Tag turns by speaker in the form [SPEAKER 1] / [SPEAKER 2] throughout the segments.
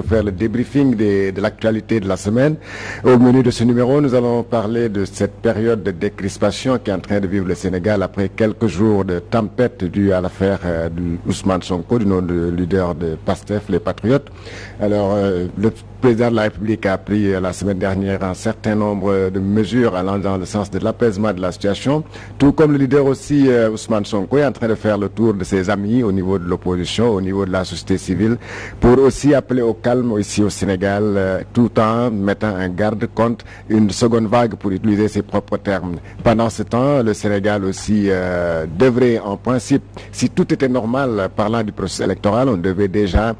[SPEAKER 1] faire le débriefing de l'actualité de la semaine. Au menu de ce numéro, nous allons parler de cette période de décrispation qui est en train de vivre le Sénégal après quelques jours de tempête due à l'affaire d'Ousmane Sonko, du nom de leader de PASTEF, les Patriotes. Alors, le président de la République a pris la semaine dernière un certain nombre de mesures allant dans le sens de l'apaisement de la situation, tout comme le leader aussi Ousmane Sonko est en train de faire le tour de ses amis au niveau de l'opposition, au niveau de la société civile, pour aussi appeler au calme ici au Sénégal, tout en mettant un garde contre une seconde vague, pour utiliser ses propres termes. Pendant ce temps, le Sénégal aussi devrait, en principe, si tout était normal, parlant du processus électoral, on devait déjà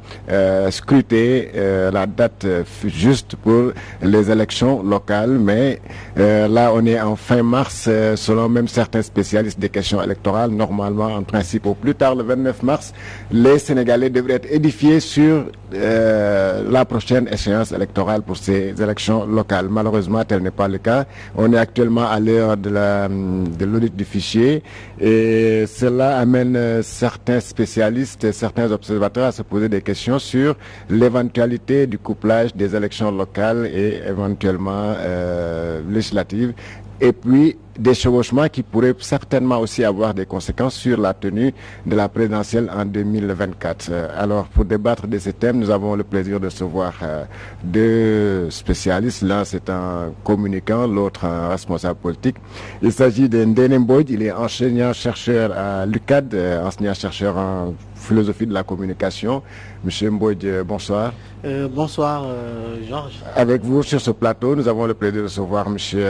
[SPEAKER 1] scruter la date juste pour les élections locales, mais là on est en fin mars, selon même certains spécialistes des questions électorales. Normalement, en principe, au plus tard le 29 mars, les Sénégalais devraient être édifiés sur la prochaine échéance électorale pour ces élections locales. Malheureusement, tel n'est pas le cas. On est actuellement à l'heure de l'audit du fichier et cela amène certains spécialistes, certains observateurs à se poser des questions sur l'éventualité du couplage des élections locales et éventuellement législatives, et puis des chevauchements qui pourraient certainement aussi avoir des conséquences sur la tenue de la présidentielle en 2024. Alors, pour débattre de ces thèmes, nous avons le plaisir de recevoir deux spécialistes. L'un, c'est un communicant, l'autre, un responsable politique. Il s'agit de Ndene Mbodj. Il est enseignant-chercheur à l'UCAD, enseignant-chercheur en philosophie de la communication. Monsieur Mbodj, bonsoir.
[SPEAKER 2] Bonsoir, Georges.
[SPEAKER 1] Avec vous sur ce plateau, nous avons le plaisir de recevoir monsieur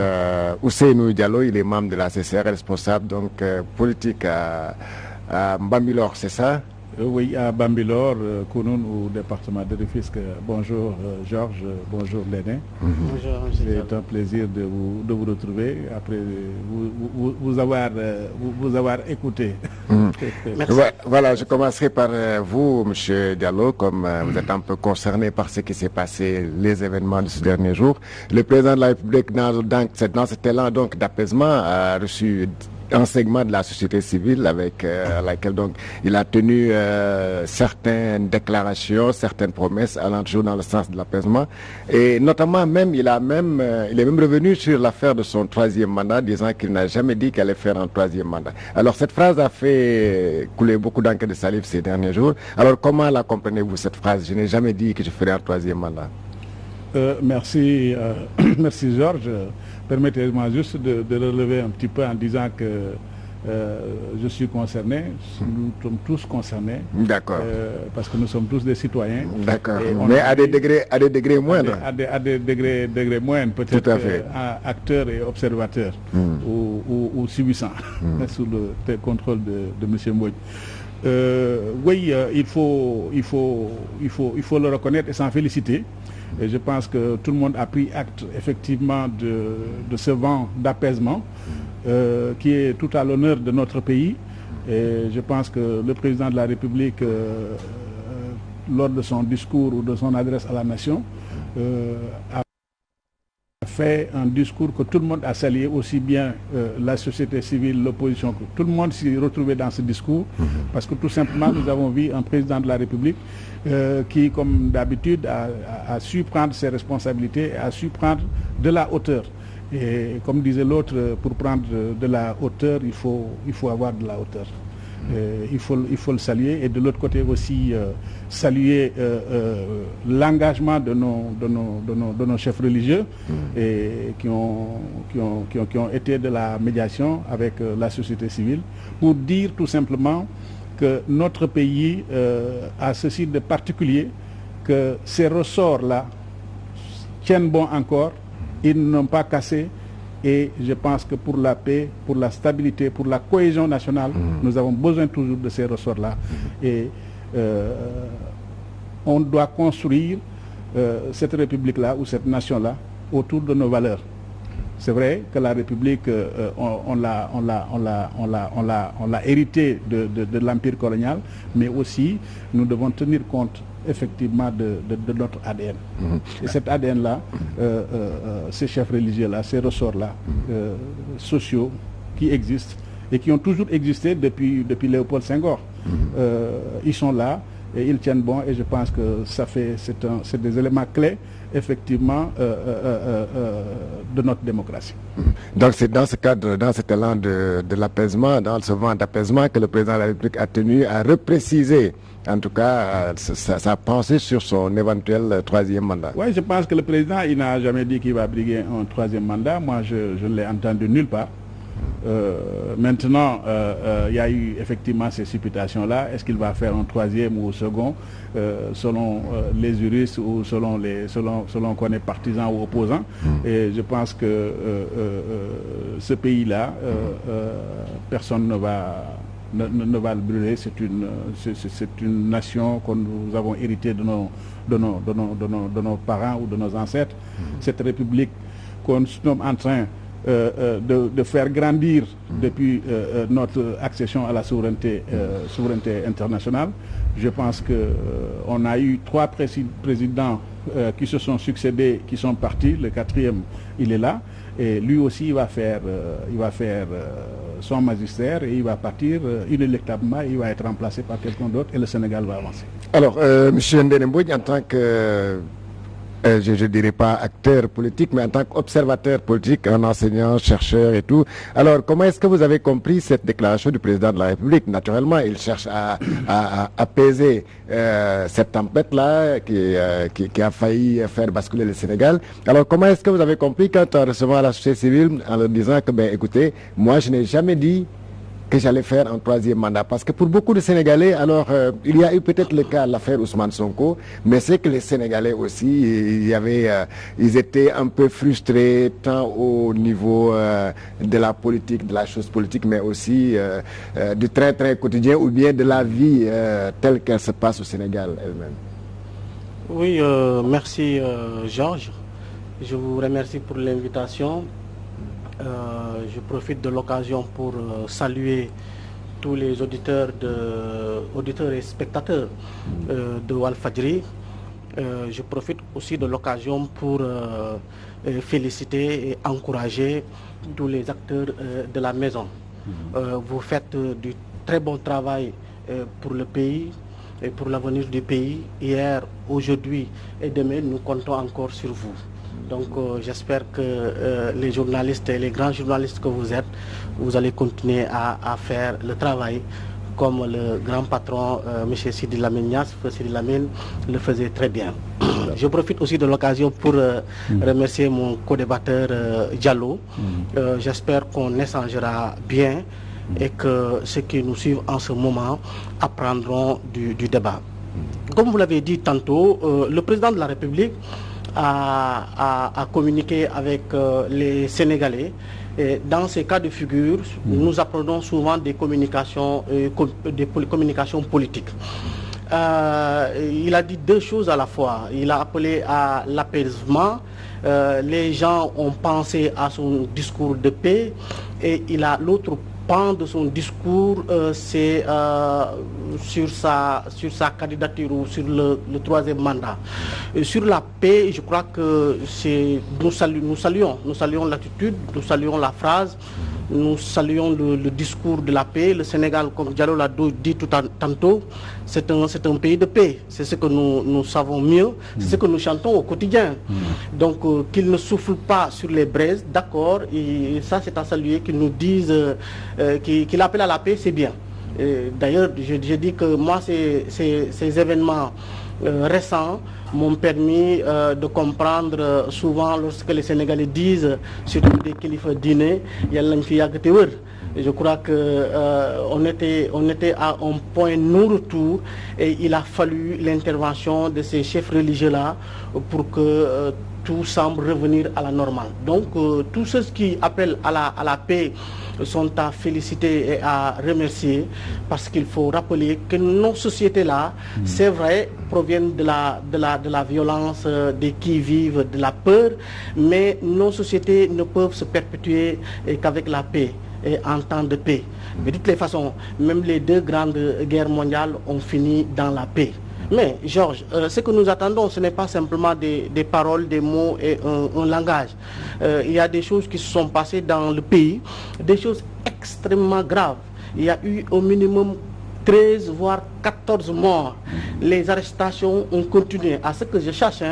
[SPEAKER 1] Ousseynou Diallo. Il est membre de la CCR, responsable donc politique à Bambilor, c'est ça?
[SPEAKER 3] Oui, à Bambilor, Kounoun, au département de Rufisque. Bonjour Georges, bonjour Ndene.
[SPEAKER 2] Bonjour, monsieur.
[SPEAKER 3] C'est un plaisir de vous retrouver après vous avoir écouté.
[SPEAKER 2] Merci.
[SPEAKER 1] Voilà, je commencerai par vous, monsieur Diallo, comme vous êtes un peu concerné par ce qui s'est passé, les événements de ce dernier jour. Le président de la République, dans cet élan donc d'apaisement, a reçu un segment de la société civile avec laquelle donc il a tenu certaines déclarations, certaines promesses allant toujours dans le sens de l'apaisement, et notamment même il est même revenu sur l'affaire de son troisième mandat, disant qu'il n'a jamais dit qu'il allait faire un troisième mandat. Alors cette phrase a fait couler beaucoup d'encre de salive ces derniers jours. Alors comment la comprenez-vous cette phrase? Je n'ai jamais dit que je ferai un troisième mandat.
[SPEAKER 3] Merci, merci Georges. Permettez-moi juste de relever un petit peu en disant que je suis concerné, nous sommes tous concernés.
[SPEAKER 1] D'accord.
[SPEAKER 3] Parce que nous sommes tous des citoyens.
[SPEAKER 1] D'accord. Mais à des degrés moindres.
[SPEAKER 3] À des degrés moindres, peut-être acteurs et observateurs ou subissants sous le contrôle de M. Mbodj. Oui, il faut le reconnaître et s'en féliciter. Et je pense que tout le monde a pris acte effectivement de ce vent d'apaisement qui est tout à l'honneur de notre pays. Et je pense que le président de la République, lors de son discours ou de son adresse à la nation, a fait un discours que tout le monde a salué, aussi bien la société civile, l'opposition, que tout le monde s'est retrouvé dans ce discours, parce que tout simplement nous avons vu un président de la République qui, comme d'habitude, a su prendre ses responsabilités, a su prendre de la hauteur. Et comme disait l'autre, pour prendre de la hauteur, il faut avoir de la hauteur. Il faut le saluer, et de l'autre côté aussi saluer l'engagement de nos chefs religieux et qui ont été de la médiation avec la société civile pour dire tout simplement que notre pays a ceci de particulier, que ces ressorts-là tiennent bon encore, ils n'ont pas cassé. Et je pense que pour la paix, pour la stabilité, pour la cohésion nationale, nous avons besoin toujours de ces ressorts-là. Et on doit construire cette République-là ou cette nation-là autour de nos valeurs. C'est vrai que la République, on l'a hérité de l'empire colonial, mais aussi nous devons tenir compte effectivement de notre ADN. Et cet ADN-là, ces chefs religieux-là, ces ressorts-là, sociaux, qui existent et qui ont toujours existé depuis Léopold Senghor. Ils sont là et ils tiennent bon, et je pense que c'est des éléments clés effectivement de notre démocratie.
[SPEAKER 1] Donc c'est dans ce cadre, dans cet élan de l'apaisement, dans ce vent d'apaisement que le président de la République a tenu à repréciser en tout cas sa pensée sur son éventuel troisième mandat.
[SPEAKER 3] Oui, je pense que le président, il n'a jamais dit qu'il va briguer un troisième mandat. Moi, je ne l'ai entendu nulle part. Maintenant, il y a eu effectivement ces supputations-là. Est-ce qu'il va faire un troisième ou un second, selon les juristes ou selon qu'on est partisan ou opposant. Et je pense que ce pays-là, personne ne va le brûler. C'est une nation que nous avons héritée de nos parents ou de nos ancêtres. Cette république qu'on sommes en train de faire grandir depuis notre accession à la souveraineté internationale. Je pense qu'on a eu 3 présidents qui se sont succédés, qui sont partis. Le 4e, il est là. Et lui aussi, il va faire son magistère et il va partir inéluctablement. Il va être remplacé par quelqu'un d'autre et le Sénégal va avancer.
[SPEAKER 1] Alors, M. Ndéné Mbodji, en tant que je ne dirais pas acteur politique, mais en tant qu'observateur politique, un enseignant, chercheur et tout. Alors, comment est-ce que vous avez compris cette déclaration du président de la République? Naturellement, il cherche à apaiser cette tempête-là qui a failli faire basculer le Sénégal. Alors, comment est-ce que vous avez compris quand en recevant la société civile, en leur disant que, écoutez, moi, je n'ai jamais dit que j'allais faire un troisième mandat. Parce que pour beaucoup de Sénégalais, alors il y a eu peut-être le cas de l'affaire Ousmane Sonko, mais c'est que les Sénégalais aussi, ils étaient un peu frustrés tant au niveau de la politique, de la chose politique, mais aussi du train-train quotidien ou bien de la vie telle qu'elle se passe au Sénégal elle-même.
[SPEAKER 2] Oui, merci Georges. Je vous remercie pour l'invitation. Je profite de l'occasion pour saluer tous les auditeurs et spectateurs de Walfadjri. Je profite aussi de l'occasion pour féliciter et encourager tous les acteurs de la maison. Vous faites du très bon travail pour le pays et pour l'avenir du pays. Hier, aujourd'hui et demain, nous comptons encore sur vous. Donc j'espère que les journalistes et les grands journalistes que vous êtes, vous allez continuer à faire le travail comme le grand patron, M. Sidi Lamine Niasse, Sidi Lamine, le faisait très bien. Je profite aussi de l'occasion pour remercier mon co-débatteur Diallo. J'espère qu'on échangera bien et que ceux qui nous suivent en ce moment apprendront du débat. Comme vous l'avez dit tantôt, le président de la République à communiquer avec les Sénégalais. Et dans ces cas de figure, nous apprenons souvent des communications politiques. Il a dit 2 choses à la fois. Il a appelé à l'apaisement. Les gens ont pensé à son discours de paix et il a l'autre pan de son discours, c'est sur sa candidature ou sur le 3e mandat. Et sur la paix, je crois que nous saluons l'attitude, nous saluons la phrase, nous saluons le discours de la paix. Le Sénégal, comme Diallo l'a dit tantôt, c'est un pays de paix. C'est ce que nous savons mieux, c'est ce que nous chantons au quotidien. Donc qu'il ne souffle pas sur les braises, d'accord, et ça c'est à saluer, qu'ils nous disent, qu'il appelle à la paix, c'est bien. D'ailleurs, je dis que moi, ces événements récents m'ont permis de comprendre souvent lorsque les Sénégalais disent, surtout des kilifas dîner, je crois qu'on était à un point non-retour et il a fallu l'intervention de ces chefs religieux-là pour que tout semble revenir à la normale. Donc tous ceux qui appellent à la paix sont à féliciter et à remercier, parce qu'il faut rappeler que nos sociétés-là, c'est vrai, proviennent de la violence, des qui-vivent, de la peur, mais nos sociétés ne peuvent se perpétuer qu'avec la paix et en temps de paix. Mais de toutes les façons, même les 2 grandes guerres mondiales ont fini dans la paix. Mais Georges, ce que nous attendons, ce n'est pas simplement des paroles, des mots et un langage. Il y a des choses qui se sont passées dans le pays, des choses extrêmement graves. Il y a eu au minimum 13 voire 14 morts. Les arrestations ont continué, à ce que je cherche.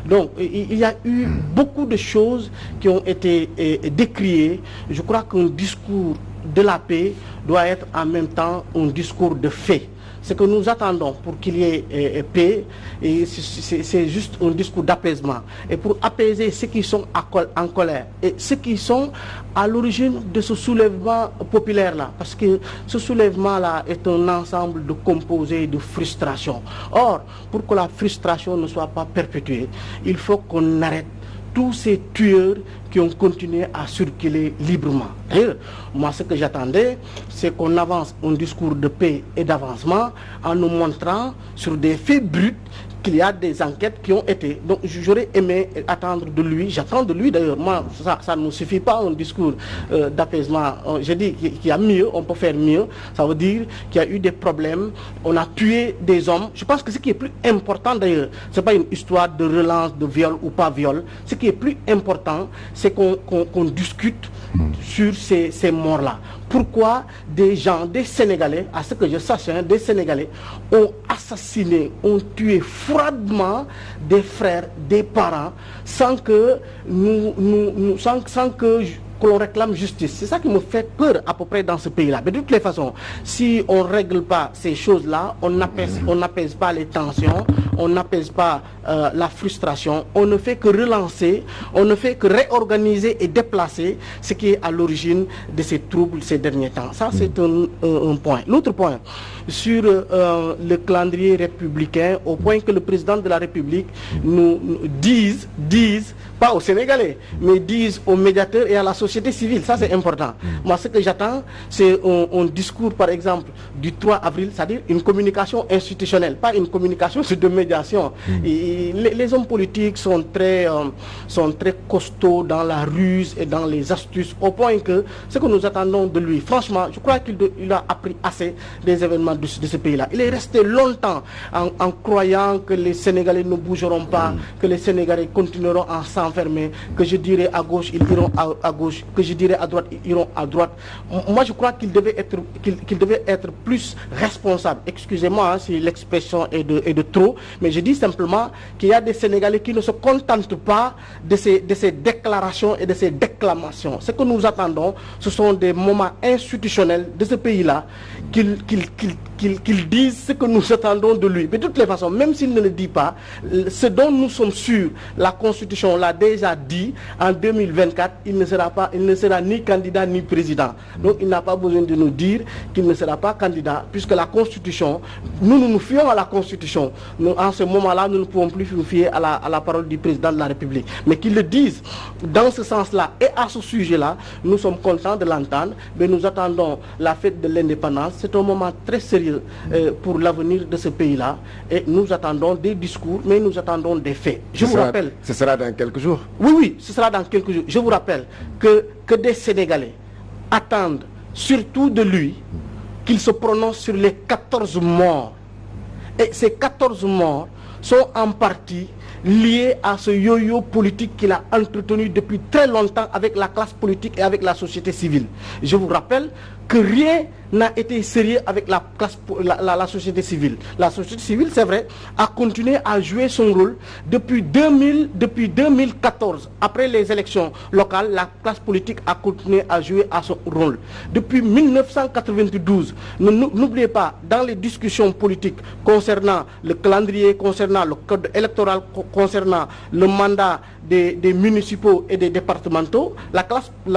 [SPEAKER 2] Donc, il y a eu beaucoup de choses qui ont été décriées. Je crois qu'un discours de la paix doit être en même temps un discours de fait. Ce que nous attendons pour qu'il y ait paix, c'est juste un discours d'apaisement. Et pour apaiser ceux qui sont en colère et ceux qui sont à l'origine de ce soulèvement populaire-là. Parce que ce soulèvement-là est un ensemble de composés de frustration. Or, pour que la frustration ne soit pas perpétuée, il faut qu'on arrête tous ces tueurs qui ont continué à circuler librement. D'ailleurs, moi, ce que j'attendais, c'est qu'on avance un discours de paix et d'avancement en nous montrant sur des faits bruts qu'il y a des enquêtes qui ont été. Donc, j'aurais aimé attendre de lui, j'attends de lui d'ailleurs. Moi, ça ne me suffit pas un discours d'apaisement. J'ai dit qu'il y a mieux, on peut faire mieux. Ça veut dire qu'il y a eu des problèmes, on a tué des hommes. Je pense que ce qui est plus important d'ailleurs, ce n'est pas une histoire de relance, de viol ou pas viol. Ce qui est plus important, c'est qu'on discute sur ces morts-là. Pourquoi des gens, des Sénégalais, à ce que je sache, des Sénégalais ont assassiné, ont tué froidement des frères, des parents, sans que que l'on réclame justice. C'est ça qui me fait peur à peu près dans ce pays-là. Mais de toutes les façons, si on ne règle pas ces choses-là, on n'apaise pas les tensions, on n'apaise pas la frustration, on ne fait que relancer, on ne fait que réorganiser et déplacer ce qui est à l'origine de ces troubles ces derniers temps. Ça, c'est un point. L'autre point, sur le calendrier républicain, au point que le président de la République nous dise, pas aux Sénégalais, mais disent aux médiateurs et à la société civile. Ça, c'est important. Moi, ce que j'attends, c'est un discours, par exemple, du 3 avril, c'est-à-dire une communication institutionnelle, pas une communication de médiation. Et les hommes politiques sont très costauds dans la ruse et dans les astuces, au point que ce que nous attendons de lui, franchement, je crois qu'il a appris assez des événements de ce pays-là. Il est resté longtemps en croyant que les Sénégalais ne bougeront pas, que les Sénégalais continueront à s'enfermer, que je dirais à gauche, ils iront à gauche, que je dirais à droite, ils iront à droite. Moi, je crois qu'il devait être plus responsable. Excusez-moi si l'expression est de trop, mais je dis simplement qu'il y a des Sénégalais qui ne se contentent pas de ces déclarations et de ces déclamations. Ce que nous attendons, ce sont des moments institutionnels de ce pays-là, qu'il dise ce que nous attendons de lui. Mais de toutes les façons, même s'il ne le dit pas, ce dont nous sommes sûrs, la Constitution l'a déjà dit, en 2024, il ne sera ni candidat ni président. Donc il n'a pas besoin de nous dire qu'il ne sera pas candidat, puisque la Constitution, nous fions à la Constitution. En ce moment-là, nous ne pouvons plus nous fier à la parole du président de la République. Mais qu'il le dise dans ce sens-là et à ce sujet-là, nous sommes contents de l'entendre, mais nous attendons la fête de l'indépendance. C'est un moment très sérieux pour l'avenir de ce pays-là, et nous attendons des discours, mais nous attendons des faits. Je vous rappelle...
[SPEAKER 1] Ce sera dans quelques jours.
[SPEAKER 2] Oui, ce sera dans quelques jours. Je vous rappelle que des Sénégalais attendent surtout de lui qu'il se prononce sur les 14 morts. Et ces 14 morts sont en partie liés à ce yo-yo politique qu'il a entretenu depuis très longtemps avec la classe politique et avec la société civile. Je vous rappelle que rien n'a été sérieux avec la société civile. La société civile, c'est vrai, a continué à jouer son rôle depuis 2014. Après les élections locales, la classe politique a continué à jouer à son rôle. Depuis 1992, n'oubliez pas, dans les discussions politiques concernant le calendrier, concernant le code électoral, concernant le mandat des municipaux et des départementaux, la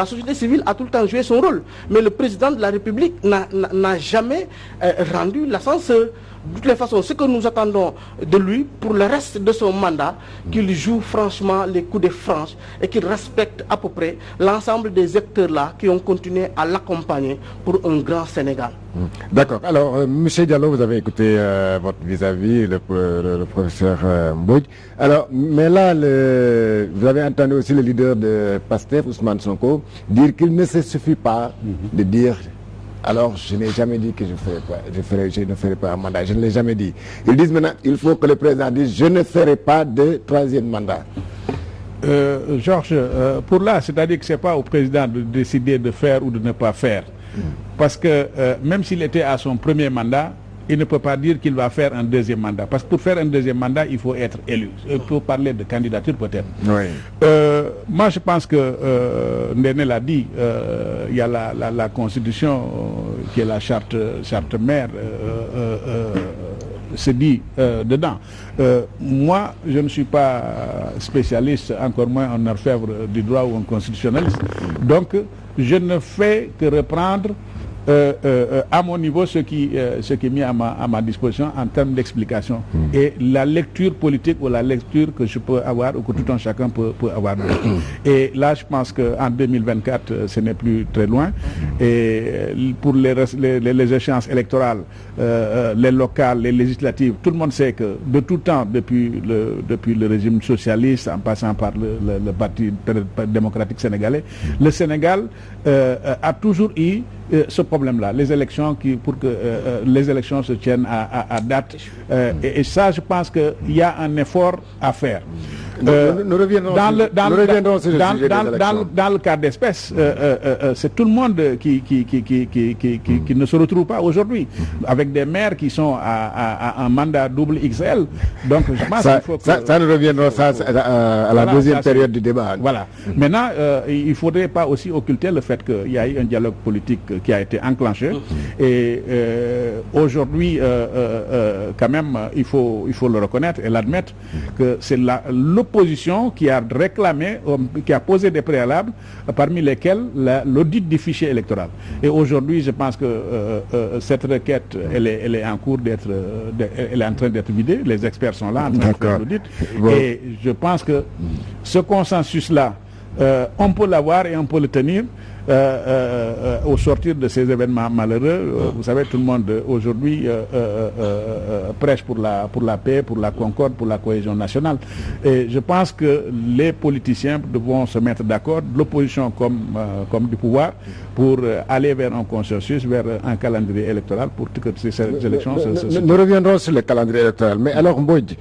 [SPEAKER 2] société civile a tout le temps joué son rôle. Mais le président de la République n'a jamais rendu l'ascenseur. De toutes les façons, ce que nous attendons de lui pour le reste de son mandat, qu'il joue franchement les coups de franche et qu'il respecte à peu près l'ensemble des acteurs là qui ont continué à l'accompagner pour un grand Sénégal.
[SPEAKER 1] D'accord. Alors, M. Diallo, vous avez écouté votre vis-à-vis, le professeur Mbodj. Alors, mais là, vous avez entendu aussi le leader de PASTEF, Ousmane Sonko, dire qu'il ne se suffit pas de dire... Alors, je n'ai jamais dit que je ne ferai pas un mandat. Je ne l'ai jamais dit. Ils disent maintenant, il faut que le président dise, je ne ferai pas de troisième mandat.
[SPEAKER 3] Georges, pour là, c'est-à-dire que ce n'est pas au président de décider de faire ou de ne pas faire. Parce que même s'il était à son premier mandat, il ne peut pas dire qu'il va faire un deuxième mandat. Parce que pour faire un deuxième mandat, il faut être élu. Il faut parler de candidature peut-être.
[SPEAKER 1] Oui.
[SPEAKER 3] Moi, je pense que Ndéné l'a dit, il y a la Constitution qui est la charte mère, se dit dedans. Moi, je ne suis pas spécialiste, encore moins un orfèvre du droit ou un constitutionnaliste. Donc, je ne fais que reprendre à mon niveau ce qui est mis à ma disposition en termes d'explication et la lecture politique ou la lecture que je peux avoir ou que tout un chacun peut avoir. Et là, je pense qu'en 2024, ce n'est plus très loin. Et pour les échéances électorales, les locales, les législatives, tout le monde sait que de tout temps, depuis le régime socialiste, en passant par le Parti démocratique sénégalais, le Sénégal a toujours eu ce problème-là, les élections pour que les élections se tiennent à date. Et ça, je pense qu'il y a un effort à faire.
[SPEAKER 1] Nous reviendrons sur le sujet des élections.
[SPEAKER 3] Dans le cas d'espèce, c'est tout le monde qui ne se retrouve pas aujourd'hui, avec des maires qui sont à un mandat double XL. Donc, je pense qu'il faut que...
[SPEAKER 1] Ça, nous reviendrons à la deuxième période du débat.
[SPEAKER 3] Voilà. Maintenant, il ne faudrait pas aussi occulter le fait qu'il y a eu un dialogue politique qui a été enclenché. Et aujourd'hui, quand même, il faut le reconnaître et l'admettre que c'est l'opposition qui a réclamé, qui a posé des préalables, parmi lesquels l'audit du fichier électoral. Et aujourd'hui, je pense que cette requête, elle est en cours elle est en train d'être vidée. Les experts sont là en train de faire l'audit. Bon. Et je pense que ce consensus-là, on peut l'avoir et on peut le tenir. Au sortir de ces événements malheureux, vous savez, tout le monde aujourd'hui prêche pour la paix, pour la concorde, pour la cohésion nationale. Et je pense que les politiciens devront se mettre d'accord, de l'opposition comme du pouvoir, pour aller vers un consensus, vers un calendrier électoral pour que ces élections
[SPEAKER 1] Nous reviendrons sur le calendrier électoral. Mais alors, Mbodj,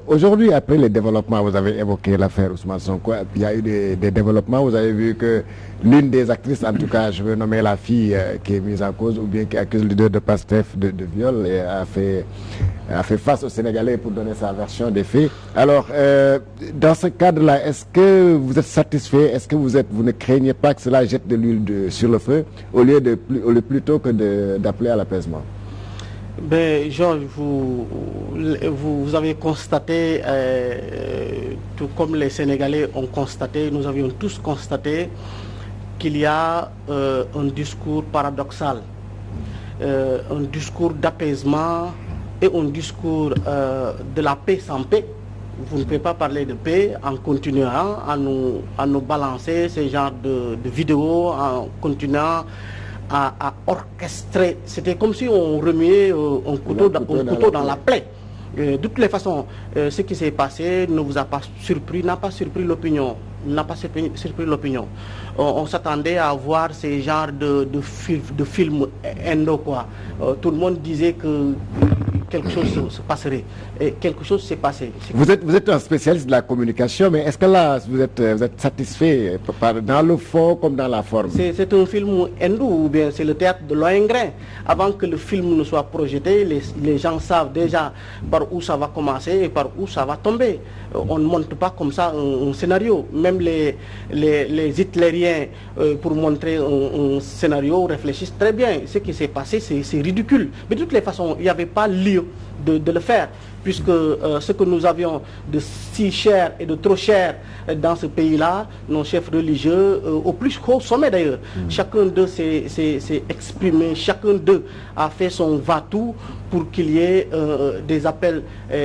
[SPEAKER 1] aujourd'hui, après les développements, vous avez évoqué l'affaire Ousmane Sonko, il y a eu des développements, vous avez vu que l'une des actrices, en tout cas, je veux nommer la fille qui est mise en cause ou bien qui accuse le leader de PASTEF de viol et a fait face aux Sénégalais pour donner sa version des faits. Alors, dans ce cadre-là, est-ce que vous êtes satisfait? Est-ce que vous ne craignez pas que cela jette de l'huile sur le feu au lieu plutôt que d'appeler à l'apaisement?
[SPEAKER 2] Ben, Georges, vous avez constaté, tout comme les Sénégalais ont constaté, nous avions tous constaté qu'il y a un discours paradoxal, un discours d'apaisement et un discours de la paix sans paix. Vous ne pouvez pas parler de paix en continuant à nous balancer ce genre de vidéos, en continuant à orchestrer. C'était comme si on remuait un couteau dans la plaie. De toutes les façons, ce qui s'est passé ne vous a pas surpris, n'a pas surpris l'opinion. On s'attendait à voir ces genres de films indo, quoi. Tout le monde disait que quelque chose se passerait. Et quelque chose s'est passé.
[SPEAKER 1] Vous êtes un spécialiste de la communication, mais est-ce que là, vous êtes satisfait dans le fond comme dans la forme?
[SPEAKER 2] C'est un film hindou ou bien c'est le théâtre de Lohengrin. Avant que le film ne soit projeté, les gens savent déjà par où ça va commencer et par où ça va tomber. On ne monte pas comme ça un scénario. Même les hitlériens, pour montrer un scénario, réfléchissent très bien. Ce qui s'est passé, c'est ridicule. Mais de toutes les façons, il n'y avait pas lieu de le faire, puisque ce que nous avions de si cher et de trop cher dans ce pays-là, nos chefs religieux, au plus haut sommet d'ailleurs, chacun d'eux s'est exprimé, chacun d'eux a fait son va-tout pour qu'il y ait des appels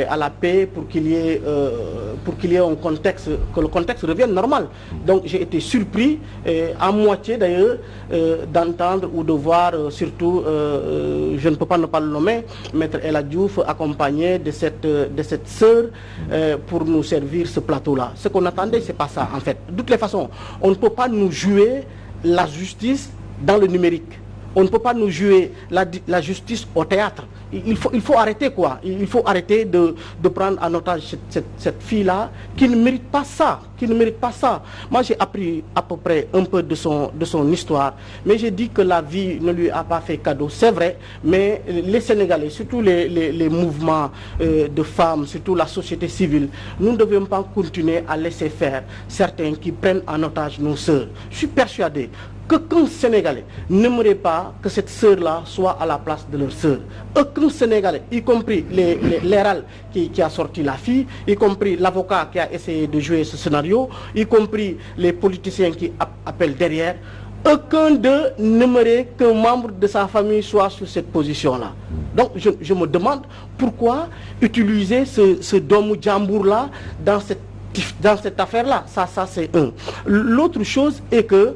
[SPEAKER 2] à la paix, pour qu'il y ait un contexte, que le contexte revienne normal. Donc j'ai été surpris, à moitié d'ailleurs, d'entendre ou de voir surtout, je ne peux pas ne pas le nommer, Maître El Diouf accompagné de cette sœur pour nous servir ce plateau-là. Ce qu'on attendait, c'est pas ça en fait. De toutes les façons, on ne peut pas nous jouer la justice dans le numérique. On ne peut pas nous jouer la justice au théâtre. il faut arrêter quoi. Il faut arrêter de prendre en otage cette fille-là qui ne mérite pas ça. Moi, j'ai appris à peu près un peu de son histoire, mais j'ai dit que la vie ne lui a pas fait cadeau. C'est vrai, mais les Sénégalais, surtout les mouvements de femmes, surtout la société civile, nous ne devons pas continuer à laisser faire certains qui prennent en otage nos sœurs. Je suis persuadé qu'aucun Sénégalais n'aimerait pas que cette sœur-là soit à la place de leur sœur. Aucun Sénégalais, y compris l'ERAL qui a sorti la fille, y compris l'avocat qui a essayé de jouer ce scénario, y compris les politiciens qui appellent derrière, aucun d'eux n'aimerait qu'un membre de sa famille soit sur cette position-là. Donc je me demande pourquoi utiliser ce Domou Djambour-là dans cette affaire-là. Ça c'est un. L'autre chose est que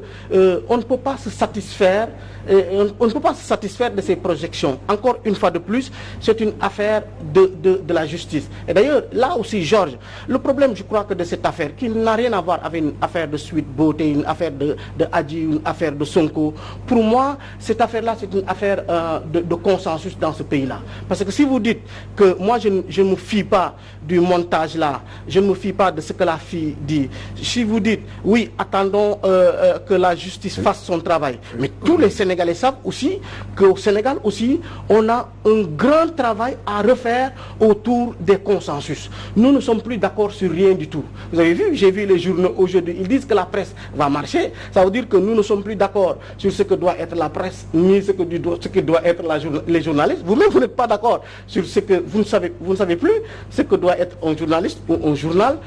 [SPEAKER 2] on ne peut pas se satisfaire de ces projections. Encore une fois de plus, c'est une affaire de la justice. Et d'ailleurs, là aussi, Georges, le problème, je crois que de cette affaire, qui n'a rien à voir avec une affaire de Sweet Beauté, une affaire de Adji, une affaire de Sonko, pour moi, cette affaire-là, c'est une affaire de consensus dans ce pays-là. Parce que si vous dites que moi, je ne me fie pas du montage-là, je ne me fie pas de ce que la fille dit, si vous dites, oui, attendons que la justice fasse son travail, mais tous les Sénégalais savent aussi qu'au Sénégal aussi, on a un grand travail à refaire autour des consensus. Nous ne sommes plus d'accord sur rien du tout. Vous avez vu, j'ai vu les journaux aujourd'hui, ils disent que la presse va marcher. Ça veut dire que nous ne sommes plus d'accord sur ce que doit être la presse, ni ce que doit être les journalistes. Vous-même, vous n'êtes pas d'accord sur ce que vous ne savez plus ce que doit être un journaliste ou un journal.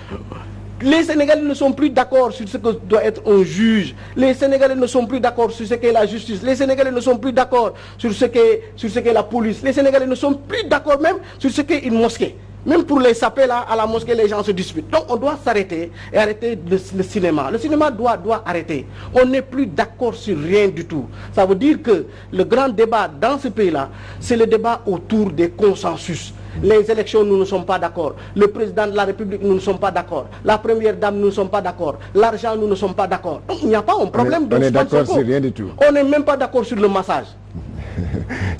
[SPEAKER 2] Les Sénégalais ne sont plus d'accord sur ce que doit être un juge. Les Sénégalais ne sont plus d'accord sur ce qu'est la justice. Les Sénégalais ne sont plus d'accord sur ce qu'est la police. Les Sénégalais ne sont plus d'accord même sur ce qu'est une mosquée. Même pour les saper là, à la mosquée, les gens se disputent. Donc on doit s'arrêter et arrêter le cinéma. Le cinéma doit arrêter. On n'est plus d'accord sur rien du tout. Ça veut dire que le grand débat dans ce pays-là, c'est le débat autour des consensus. Les élections, nous ne sommes pas d'accord. Le président de la République, nous ne sommes pas d'accord. La première dame, nous ne sommes pas d'accord. L'argent, nous ne sommes pas d'accord. Donc il n'y a pas un problème.
[SPEAKER 1] On est d'accord sur rien du tout.
[SPEAKER 2] On n'est même pas d'accord sur le massage.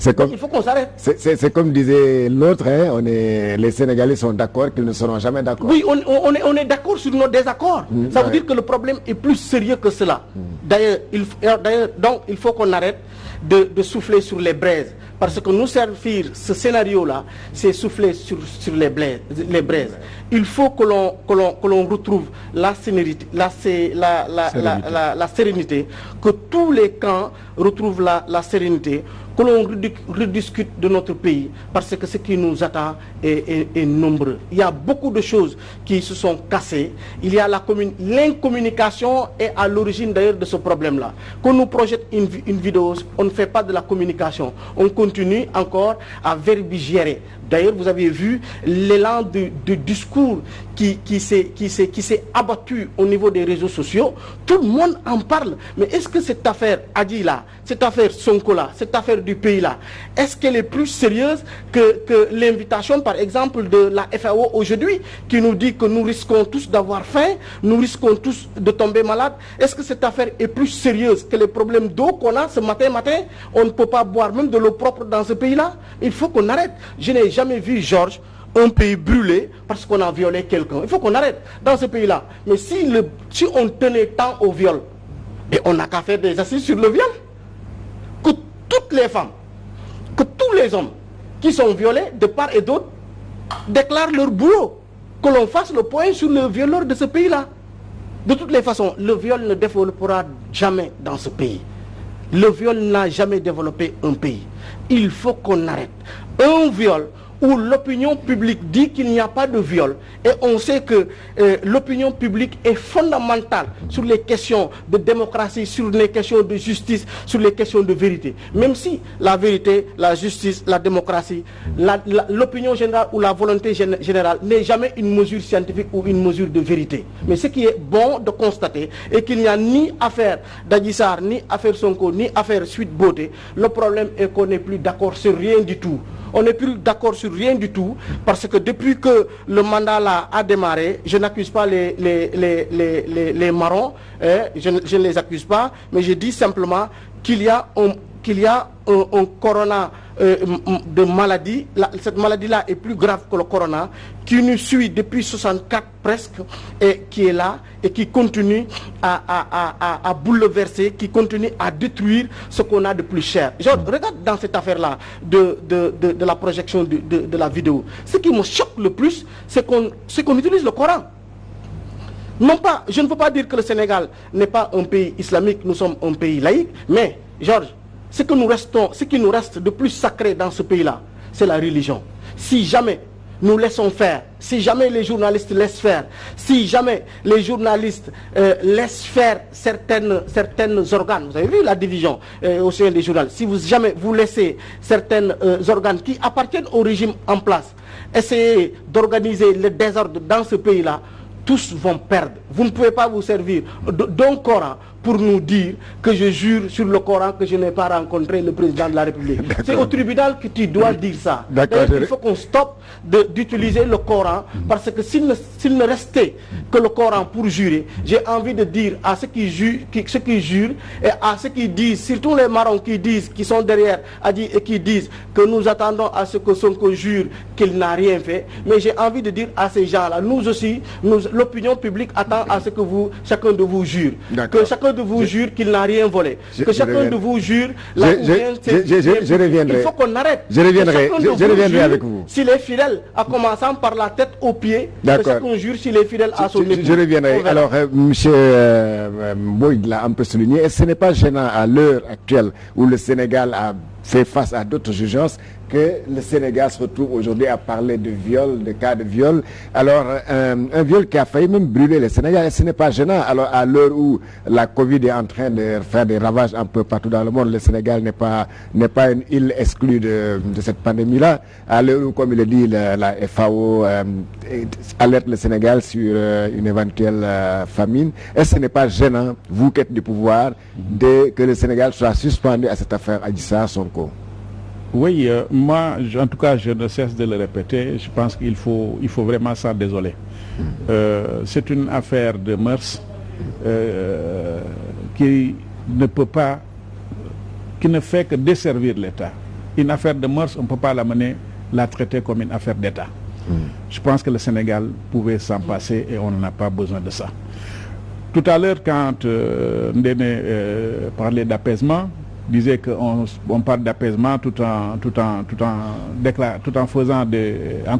[SPEAKER 2] Il faut qu'on s'arrête.
[SPEAKER 1] C'est comme disait l'autre, hein, les Sénégalais sont d'accord qu'ils ne seront jamais d'accord.
[SPEAKER 2] Oui, on est d'accord sur nos désaccords. Ça veut dire que le problème est plus sérieux que cela. D'ailleurs, donc il faut qu'on arrête de souffler sur les braises. Parce que nous servir ce scénario-là, c'est souffler sur les braises. Il faut que l'on retrouve la sérénité, que tous les camps retrouvent la sérénité, que l'on rediscute de notre pays, parce que ce qui nous attend est nombreux. Il y a beaucoup de choses qui se sont cassées. Il y a l'incommunication est à l'origine d'ailleurs de ce problème-là. Quand nous projette une vidéo, on ne fait pas de la communication. On continue encore à verbigérer. D'ailleurs, vous avez vu l'élan de discours qui s'est abattu au niveau des réseaux sociaux. Tout le monde en parle. Mais est-ce que cette affaire Adji-là, cette affaire Sonko-là, cette affaire du pays-là, est-ce qu'elle est plus sérieuse que l'invitation, par exemple, de la FAO aujourd'hui, qui nous dit que nous risquons tous d'avoir faim, nous risquons tous de tomber malades? Est-ce que cette affaire est plus sérieuse que les problèmes d'eau qu'on a ce matin? On ne peut pas boire même de l'eau propre dans ce pays-là. Il faut qu'on arrête. Je n'ai jamais vu, Georges, un pays brûlé parce qu'on a violé quelqu'un. Il faut qu'on arrête dans ce pays-là. Mais si on tenait tant au viol, et on n'a qu'à faire des assises sur le viol, que toutes les femmes, que tous les hommes qui sont violés de part et d'autre déclarent leur boulot, que l'on fasse le point sur le violeur de ce pays-là. De toutes les façons, le viol ne développera jamais dans ce pays. Le viol n'a jamais développé un pays. Il faut qu'on arrête. Un viol où l'opinion publique dit qu'il n'y a pas de viol, et on sait que l'opinion publique est fondamentale sur les questions de démocratie, sur les questions de justice, sur les questions de vérité. Même si la vérité, la justice, la démocratie, l'opinion générale ou la volonté générale n'est jamais une mesure scientifique ou une mesure de vérité. Mais ce qui est bon de constater est qu'il n'y a ni affaire d'Adji Sarr, ni affaire Sonko, ni affaire Sweet Beauté. Le problème est qu'on n'est plus d'accord sur rien du tout. On n'est plus d'accord sur rien du tout, parce que depuis que le mandat là a démarré, je n'accuse pas les marrons, je ne les accuse pas, mais je dis simplement qu'il y a qu'il y a un corona de maladie. Cette maladie-là est plus grave que le corona, qui nous suit depuis 64 presque, et qui est là, et qui continue à bouleverser, qui continue à détruire ce qu'on a de plus cher. Regarde dans cette affaire-là de la projection de la vidéo. Ce qui me choque le plus, c'est qu'on utilise le Coran. Non pas, je ne veux pas dire que le Sénégal n'est pas un pays islamique, nous sommes un pays laïque, mais, Georges, ce qui nous reste de plus sacré dans ce pays-là, c'est la religion. Si jamais nous laissons faire, si jamais les journalistes laissent faire, si jamais les journalistes laissent faire certaines organes, vous avez vu la division au sein des journalistes, si jamais vous laissez certains organes qui appartiennent au régime en place, essayer d'organiser le désordre dans ce pays-là, tous vont perdre. Vous ne pouvez pas vous servir d'un Coran pour nous dire que je jure sur le Coran que je n'ai pas rencontré le président de la République. C'est au tribunal que tu dois dire ça. Il faut qu'on stoppe d'utiliser le Coran, parce que s'il ne restait que le Coran pour jurer, j'ai envie de dire à ceux qui jurent et à ceux qui disent, surtout les marrons qui sont derrière et qui disent que nous attendons à ce que Sonko jure qu'il n'a rien fait, mais j'ai envie de dire à ces gens-là, nous aussi, l'opinion publique attend à ce que chacun de vous jure. Que chacun de vous jure qu'il n'a rien volé. Que chacun de vous jure
[SPEAKER 1] je reviendrai.
[SPEAKER 2] Il faut qu'on arrête.
[SPEAKER 1] Je reviendrai avec vous.
[SPEAKER 2] S'il est fidèle, en commençant par la tête aux pieds, que chacun jure s'il est fidèle à son époux.
[SPEAKER 1] Je reviendrai. Alors, M. Boyd l'a un peu souligné, et ce n'est pas gênant à l'heure actuelle où le Sénégal a fait face à d'autres urgences que le Sénégal se retrouve aujourd'hui à parler de viol, de cas de viol. Alors, un viol qui a failli même brûler le Sénégal, et ce n'est pas gênant. Alors, à l'heure où la Covid est en train de faire des ravages un peu partout dans le monde, le Sénégal n'est pas une île exclue de cette pandémie-là. À l'heure où, comme il le dit, la FAO alerte le Sénégal sur une éventuelle famine. Est-ce que ce n'est pas gênant, vous qui êtes du pouvoir, que le Sénégal soit suspendu à cette affaire Adji Sarr Sonko?
[SPEAKER 3] Oui, moi, en tout cas, je ne cesse de le répéter. Je pense qu'il faut vraiment s'en désoler. C'est une affaire de mœurs qui ne fait que desservir l'État. Une affaire de mœurs, on ne peut pas la traiter comme une affaire d'État. Je pense que le Sénégal pouvait s'en passer et on n'a pas besoin de ça. Tout à l'heure, quand Ndéné parlait d'apaisement, disait qu'on parle d'apaisement tout en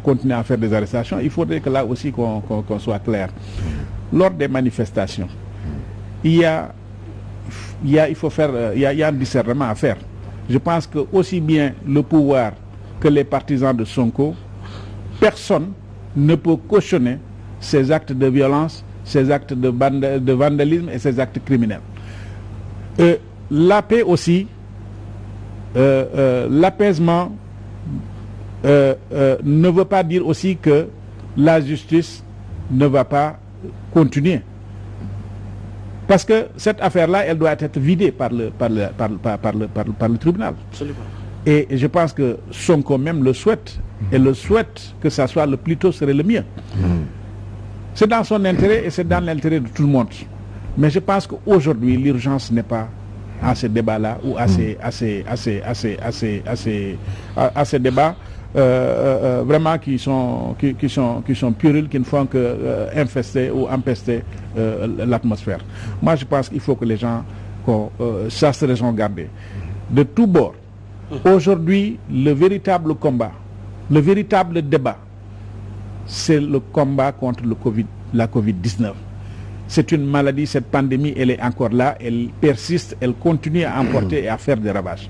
[SPEAKER 3] continuant à faire des arrestations. Il faudrait que là aussi qu'on soit clair. Lors des manifestations, il y a un discernement à faire. Je pense que aussi bien le pouvoir que les partisans de Sonko, personne ne peut cautionner ces actes de violence, ces actes de vandalisme et ces actes criminels. La paix aussi, l'apaisement ne veut pas dire aussi que la justice ne va pas continuer. Parce que cette affaire-là, elle doit être vidée par le tribunal.
[SPEAKER 2] Absolument.
[SPEAKER 3] Et je pense que Sonko même le souhaite, et le souhaite que ça soit le plus tôt serait le mieux. C'est dans son intérêt et c'est dans l'intérêt de tout le monde. Mais je pense qu'aujourd'hui, l'urgence n'est pas à ce débat-là ou à ces débats vraiment qui sont puérils, qui ne font que infester ou empester l'atmosphère. Moi, je pense qu'il faut que les gens sachent raison garder. De tous bords. Aujourd'hui, le véritable combat, le véritable débat, c'est le combat contre la Covid-19. C'est une maladie, cette pandémie, elle est encore là, elle persiste, elle continue à emporter et à faire des ravages.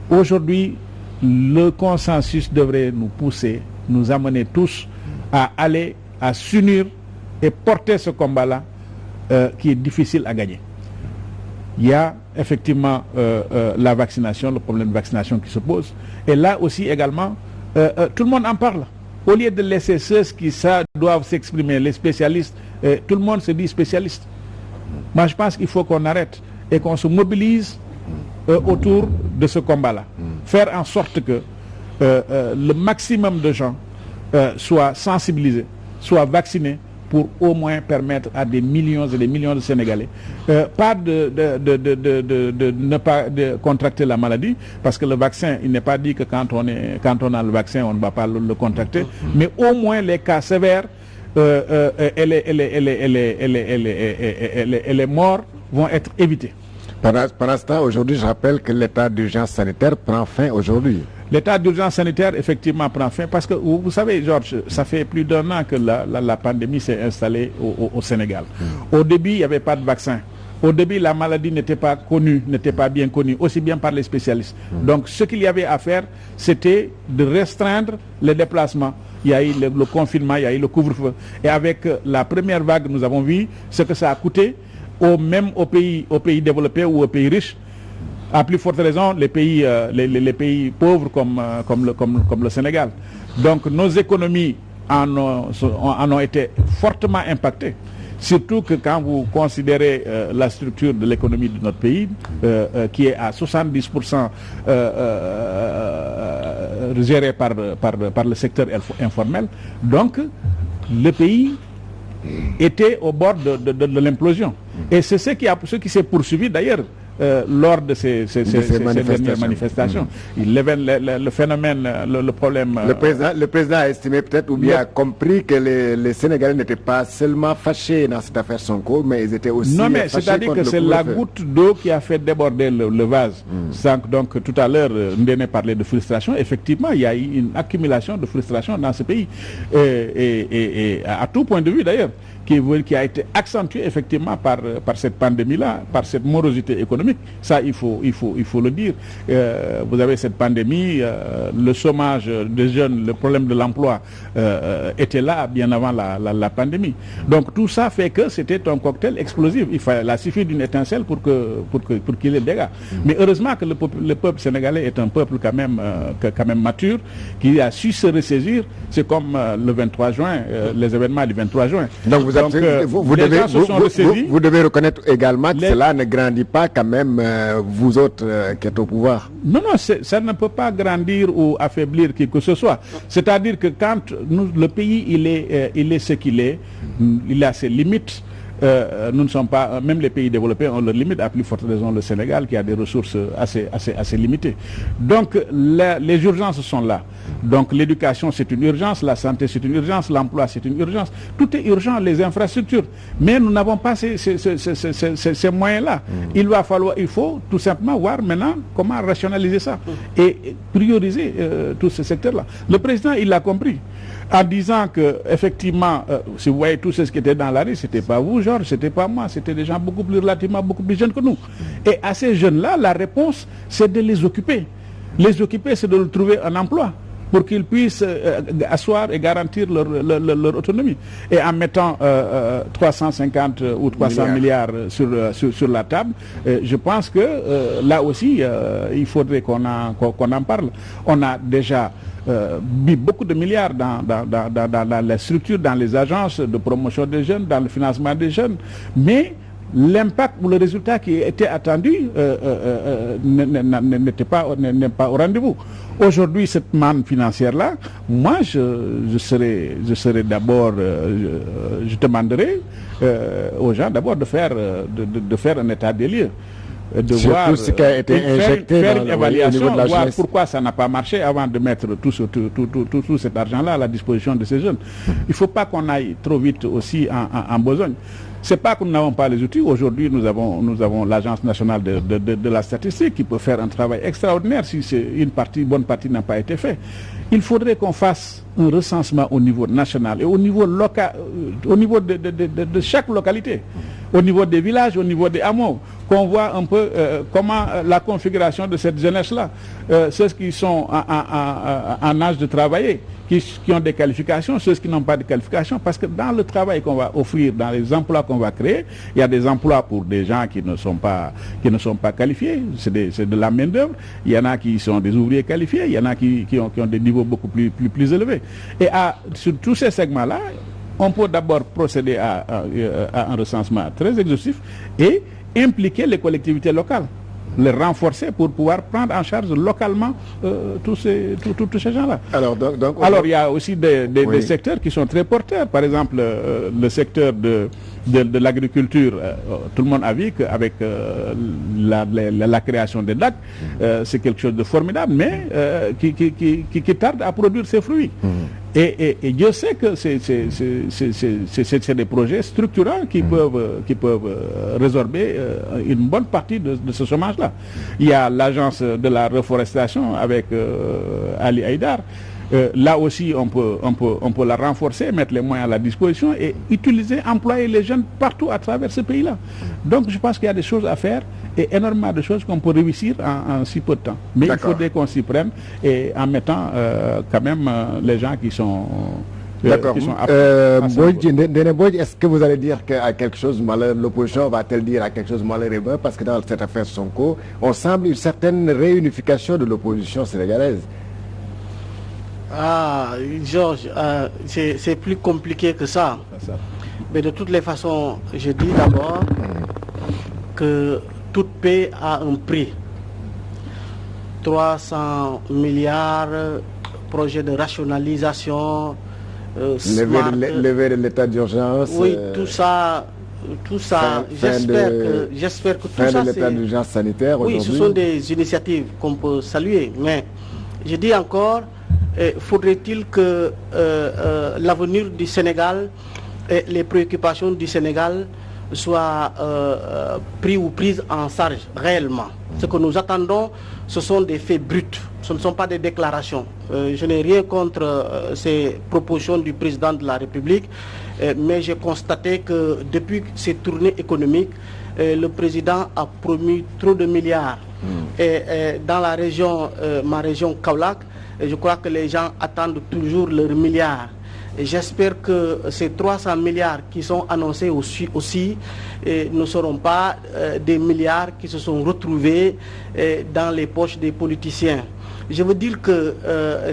[SPEAKER 3] Aujourd'hui, le consensus devrait nous pousser, nous amener tous à aller, à s'unir et porter ce combat-là qui est difficile à gagner. Il y a effectivement la vaccination, le problème de vaccination qui se pose. Et là aussi également, tout le monde en parle. Au lieu de laisser ceux qui doivent s'exprimer, les spécialistes, tout le monde se dit spécialiste. Moi, je pense qu'il faut qu'on arrête et qu'on se mobilise autour de ce combat-là. Faire en sorte que le maximum de gens soient sensibilisés, soient vaccinés pour au moins permettre à des millions et des millions de Sénégalais pas de ne pas contracter la maladie, parce que le vaccin, il n'est pas dit que quand on a le vaccin, on ne va pas le contracter, mais au moins les cas sévères et les morts vont être évités.
[SPEAKER 1] Pendant ce temps, aujourd'hui, je rappelle que l'état d'urgence sanitaire prend fin aujourd'hui.
[SPEAKER 3] L'état d'urgence sanitaire, effectivement, prend fin parce que, vous savez, Georges, ça fait plus d'1 an que la pandémie s'est installée au Sénégal. Au début, il n'y avait pas de vaccin. Au début, la maladie n'était pas connue, n'était pas bien connue, aussi bien par les spécialistes. Donc, ce qu'il y avait à faire, c'était de restreindre les déplacements. Il y a eu le confinement, il y a eu le couvre-feu. Et avec la première vague, nous avons vu ce que ça a coûté, même aux pays développés ou aux pays riches. À plus forte raison, les pays pauvres comme le Sénégal. Donc nos économies en ont été fortement impactées. Surtout que quand vous considérez la structure de l'économie de notre pays, qui est à 70% gérée par le secteur informel, donc le pays était au bord de l'implosion. Et c'est ce qui s'est poursuivi d'ailleurs lors de ces dernières manifestations. Le phénomène, le problème...
[SPEAKER 1] Le président a estimé peut-être, ou bien a compris que les Sénégalais n'étaient pas seulement fâchés dans cette affaire Sonko, mais ils étaient aussi
[SPEAKER 3] non, mais c'est-à-dire que c'est la goutte d'eau qui a fait déborder le vase. Donc tout à l'heure, Ndéné parlait de frustration. Effectivement, il y a eu une accumulation de frustration dans ce pays. Et à tout point de vue d'ailleurs, qui a été accentué effectivement par cette pandémie-là, par cette morosité économique. Ça, il faut le dire. Vous avez cette pandémie, le chômage des jeunes, le problème de l'emploi était là bien avant la pandémie. Donc tout ça fait que c'était un cocktail explosif. Il a suffi d'une étincelle pour qu'il y ait des dégâts. Mais heureusement que le peuple sénégalais est un peuple quand même mature, qui a su se ressaisir. C'est comme le 23 juin, les événements du 23 juin.
[SPEAKER 1] Donc vous devez reconnaître également que cela ne grandit pas quand même vous autres qui êtes au pouvoir.
[SPEAKER 3] Non, ça ne peut pas grandir ou affaiblir qui que ce soit. C'est-à-dire que quand le pays il est ce qu'il est, il a ses limites. Nous ne sommes pas, même les pays développés ont leurs limites, à plus forte raison le Sénégal qui a des ressources assez limitées. Donc les urgences sont là. Donc l'éducation c'est une urgence, la santé c'est une urgence, l'emploi c'est une urgence. Tout est urgent, les infrastructures. Mais nous n'avons pas ces moyens-là. Il faut tout simplement voir maintenant comment rationaliser ça et prioriser tous ces secteurs-là. Le président il l'a compris. En disant que effectivement, si vous voyez tout ce qui était dans la rue, c'était pas vous, Georges, c'était pas moi, c'était des gens relativement beaucoup plus jeunes que nous. Et à ces jeunes-là, la réponse, c'est de les occuper. Les occuper, c'est de leur trouver un emploi pour qu'ils puissent asseoir et garantir leur autonomie. Et en mettant 350 ou 300 milliards sur la table, je pense que là aussi, il faudrait qu'on en parle. On a déjà mis beaucoup de milliards dans les structures, dans les agences de promotion des jeunes, dans le financement des jeunes, mais l'impact ou le résultat qui était attendu n'est pas au rendez-vous. Aujourd'hui, cette manne financière-là, moi, je serais d'abord, je demanderais aux gens d'abord de faire un état des lieux. De voir,
[SPEAKER 1] ce qui a été injecté
[SPEAKER 3] faire une évaluation, voir pourquoi ça n'a pas marché avant de mettre tout cet argent-là à la disposition de ces jeunes. Il ne faut pas qu'on aille trop vite aussi en besogne. C'est pas que nous n'avons pas les outils. Aujourd'hui, nous avons l'Agence nationale de la statistique qui peut faire un travail extraordinaire si une bonne partie n'a pas été faite. Il faudrait qu'on fasse un recensement au niveau national et au niveau local, au niveau de chaque localité, au niveau des villages, au niveau des hameaux, qu'on voit un peu comment la configuration de cette jeunesse-là, ceux qui sont en âge de travailler, qui ont des qualifications, ceux qui n'ont pas de qualifications, parce que dans le travail qu'on va offrir, dans les emplois qu'on va créer, il y a des emplois pour des gens qui ne sont pas qualifiés, c'est de la main-d'œuvre, il y en a qui sont des ouvriers qualifiés, il y en a qui ont des niveaux beaucoup plus élevés. Et sur tous ces segments-là, on peut d'abord procéder à un recensement très exhaustif et impliquer les collectivités locales. les renforcer pour pouvoir prendre en charge localement tous ces gens-là. Alors il y a aussi des secteurs qui sont très porteurs. Par exemple, le secteur de l'agriculture, tout le monde a vu qu'avec la création des lacs, c'est quelque chose de formidable, mais qui tarde à produire ses fruits. Et Dieu sait que c'est des projets structurants qui peuvent résorber une bonne partie de ce chômage-là. Il y a l'agence de la reforestation avec Ali Haïdar. Là aussi, on peut la renforcer, mettre les moyens à la disposition et employer les jeunes partout à travers ce pays-là. Donc, je pense qu'il y a des choses à faire et énormément de choses qu'on peut réussir en si peu de temps. Mais il faudrait qu'on s'y prenne et en mettant quand même les gens qui sont...
[SPEAKER 1] D'accord. Est-ce que vous allez dire qu'à quelque chose malheureux, l'opposition va-t-elle dire à quelque chose malheureux? Parce que dans cette affaire Sonko, on semble une certaine réunification de l'opposition sénégalaise.
[SPEAKER 2] Ah, Georges, c'est plus compliqué que ça. Mais de toutes les façons, je dis d'abord que toute paix a un prix. 300 milliards, projet de rationalisation,
[SPEAKER 1] lever de l'état d'urgence.
[SPEAKER 2] Oui, tout ça. J'espère que tout ça.
[SPEAKER 1] Fin de l'état d'urgence sanitaire.
[SPEAKER 2] Oui, ce sont des initiatives qu'on peut saluer. Mais je dis encore, faudrait-il que l'avenir du Sénégal et les préoccupations du Sénégal soient prises en charge réellement. Ce que nous attendons, ce sont des faits bruts, ce ne sont pas des déclarations. Je n'ai rien contre ces propositions du président de la République, mais j'ai constaté que depuis ces tournées économiques, le président a promis trop de milliards. Et dans la région, ma région Kaolack, je crois que les gens attendent toujours leurs milliards. J'espère que ces 300 milliards qui sont annoncés aussi ne seront pas des milliards qui se sont retrouvés dans les poches des politiciens. Je veux dire que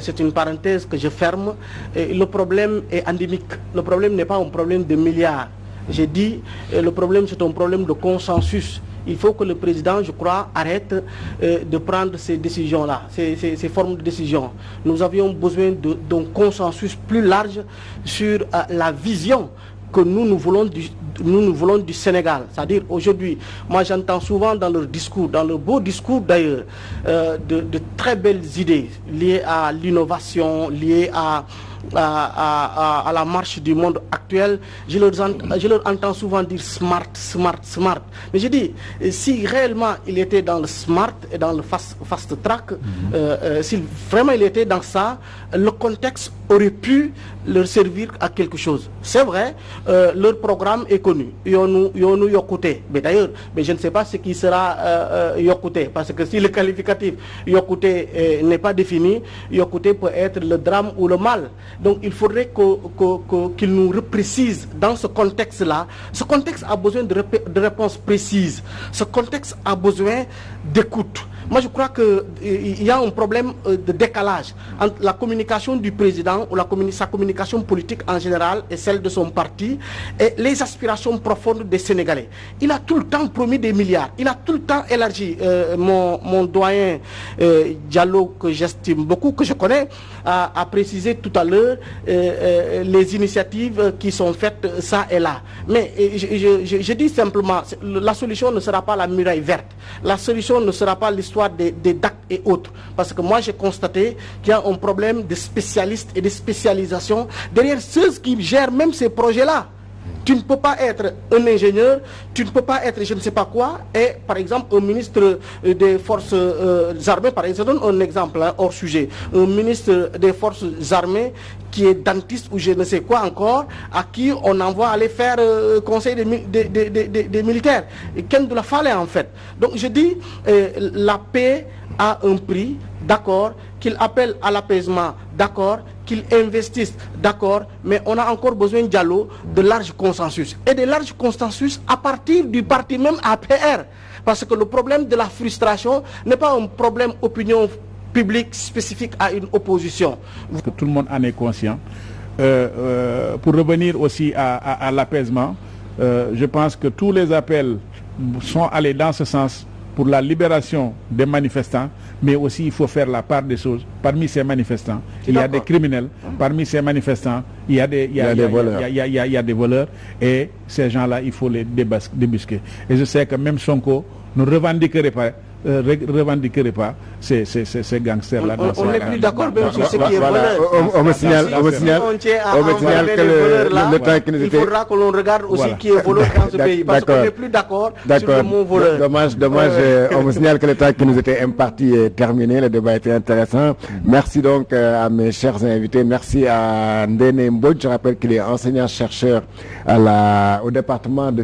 [SPEAKER 2] c'est une parenthèse que je ferme. Le problème est endémique. Le problème n'est pas un problème de milliards. J'ai dit le problème c'est un problème de consensus. Il faut que le président, je crois, arrête de prendre ces décisions-là, ces formes de décision. Nous avions besoin d'un consensus plus large sur la vision que nous voulons du Sénégal. C'est-à-dire aujourd'hui, moi j'entends souvent dans leur discours, dans leur beau discours d'ailleurs, de très belles idées liées à l'innovation, liées à la marche du monde actuel. Je leur entends souvent dire smart. Mais je dis, si réellement il était dans le smart et dans le fast track, si vraiment il était dans ça, le contexte aurait pu leur servir à quelque chose. C'est vrai, leur programme est connu. Yonou Yokouté. Mais d'ailleurs, je ne sais pas ce qui sera Yokouté. Parce que si le qualificatif Yokouté n'est pas défini, Yokouté peut être le drame ou le mal. Donc il faudrait qu'il nous reprécise dans ce contexte-là. Ce contexte a besoin de réponses précises. Ce contexte a besoin d'écoute. Moi je crois qu'il y a un problème de décalage entre la communication du président ou sa communication politique en général et celle de son parti et les aspirations profondes des Sénégalais. Il a tout le temps promis des milliards. Il a tout le temps élargi. Mon doyen Diallo, que j'estime beaucoup, que je connais, a précisé tout à l'heure les initiatives qui sont faites ça et là. Mais je dis simplement, la solution ne sera pas la muraille verte. La solution ne sera pas l'histoire des DAC et autres. Parce que moi j'ai constaté qu'il y a un problème de spécialistes et de spécialisation derrière ceux qui gèrent même ces projets-là. Tu ne peux pas être un ingénieur, tu ne peux pas être je ne sais pas quoi, et par exemple un ministre des forces armées, par exemple, je donne un exemple hors sujet, un ministre des forces armées qui est dentiste ou je ne sais quoi encore, à qui on envoie aller faire conseil des militaires. Et qu'est-ce de la fallait en fait. Donc je dis, la paix a un prix, d'accord, qu'il appelle à l'apaisement, d'accord, qu'il investisse, d'accord, mais on a encore besoin de dialogue, de large consensus. Et de large consensus à partir du parti même APR. Parce que le problème de la frustration n'est pas un problème opinion publique spécifique à une opposition.
[SPEAKER 3] Que tout le monde en est conscient. Pour revenir aussi à l'apaisement, je pense que tous les appels sont allés dans ce sens pour la libération des manifestants, mais aussi il faut faire la part des choses. Parmi ces manifestants, il y a des criminels. Parmi ces manifestants, il y a des voleurs. Et ces gens-là, il faut les débusquer. Et je sais que même Sonko ne revendiquerait pas ces gangsters-là.
[SPEAKER 2] On n'est plus d'accord même sur ce qui est voleur.
[SPEAKER 1] On me signale que le temps qui nous était...
[SPEAKER 2] Il faudra que l'on regarde aussi qui est voleur dans ce pays. Parce qu'on n'est plus d'accord sur le mot voleur.
[SPEAKER 1] Dommage. On me signale que le temps qui nous était imparti est terminé. Le débat était intéressant. Merci donc à mes chers invités. Merci à Ndene Mbodj. Je rappelle qu'il est enseignant-chercheur au département de